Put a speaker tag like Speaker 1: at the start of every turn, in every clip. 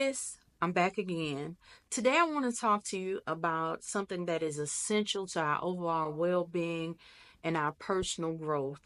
Speaker 1: Yes, I'm back again. Today, I want to talk to you about something that is essential to our overall well being and our personal growth.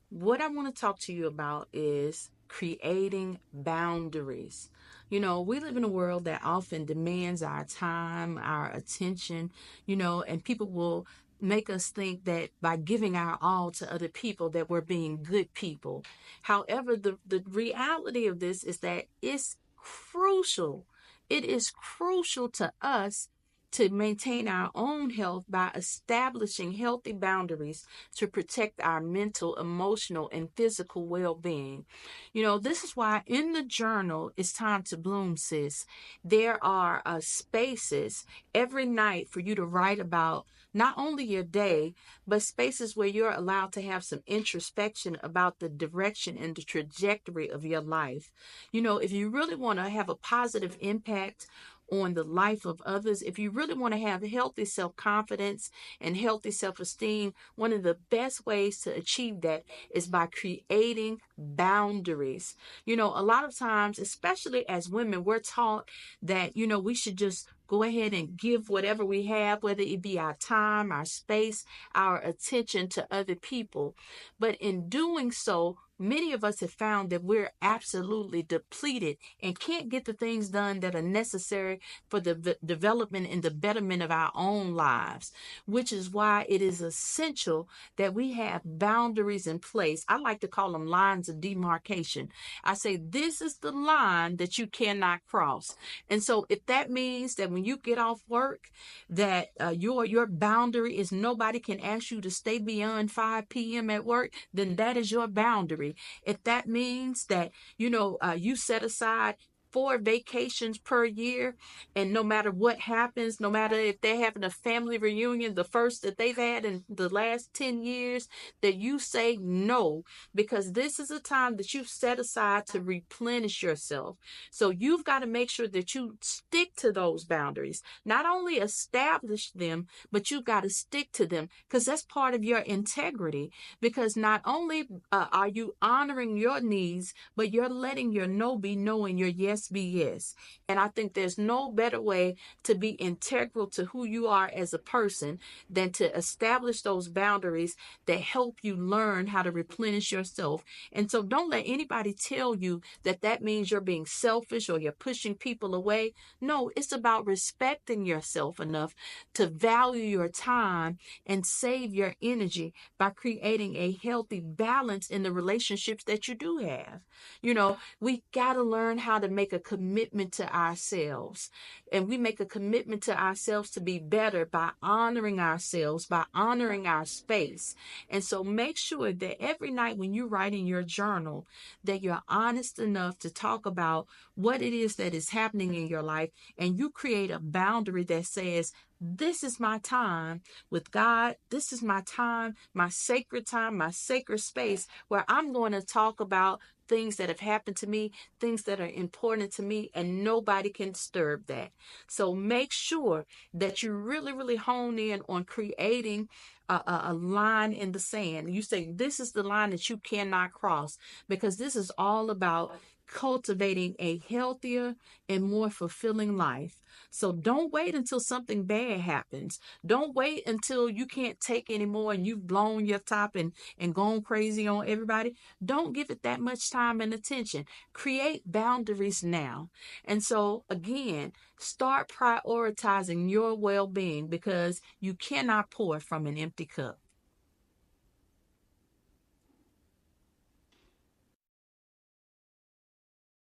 Speaker 1: What I want to talk to you about is creating boundaries. We live in a world that often demands our time, our attention, and people will make us think that by giving our all to other people that we're being good people. However, the reality of this is that it's crucial. It is crucial to us to maintain our own health by establishing healthy boundaries to protect our mental, emotional, and physical well being. This is why in the journal, It's Time to Bloom Sis, there are spaces every night for you to write about not only your day, but spaces where you're allowed to have some introspection about the direction and the trajectory of your life. If you really want to have a positive impact on the life of others, if you really want to have healthy self confidence and healthy self esteem, one of the best ways to achieve that is by creating boundaries. A lot of times, especially as women, we're taught that, we should just go ahead and give whatever we have, whether it be our time, our space, our attention to other people. But in doing so, many of us have found that we're absolutely depleted and can't get the things done that are necessary for the development and the betterment of our own lives, which is why it is essential that we have boundaries in place. I like to call them lines of demarcation. I say, this is the line that you cannot cross. And so if that means that when you get off work, that your boundary is nobody can ask you to stay beyond 5 p.m. at work, then that is your boundary. If that means that, you set aside 4 vacations per year, and no matter what happens, no matter if they're having a family reunion, the first that they've had in the last 10 years, that you say no, because this is a time that you've set aside to replenish yourself. So you've got to make sure that you stick to those boundaries, not only establish them, but you've got to stick to them, because that's part of your integrity. Because not only are you honoring your needs, but you're letting your no be no and your yes be yes. And I think there's no better way to be integral to who you are as a person than to establish those boundaries that help you learn how to replenish yourself. And so don't let anybody tell you that that means you're being selfish or you're pushing people away. No, it's about respecting yourself enough to value your time and save your energy by creating a healthy balance in the relationships that you do have. We got to learn how to make a commitment to ourselves. And we make a commitment to ourselves to be better by honoring ourselves, by honoring our space. And so make sure that every night when you write in your journal, that you're honest enough to talk about what it is that is happening in your life, and you create a boundary that says, this is my time with God. This is my time, my sacred space where I'm going to talk about things that have happened to me, things that are important to me, and nobody can disturb that. So make sure that you really, really hone in on creating a line in the sand. You say, this is the line that you cannot cross, because this is all about cultivating a healthier and more fulfilling life. So don't wait until something bad happens. Don't wait until you can't take anymore and you've blown your top and gone crazy on everybody. Don't give it that much time and attention. Create boundaries now. And so again, start prioritizing your well-being, because you cannot pour from an empty cup.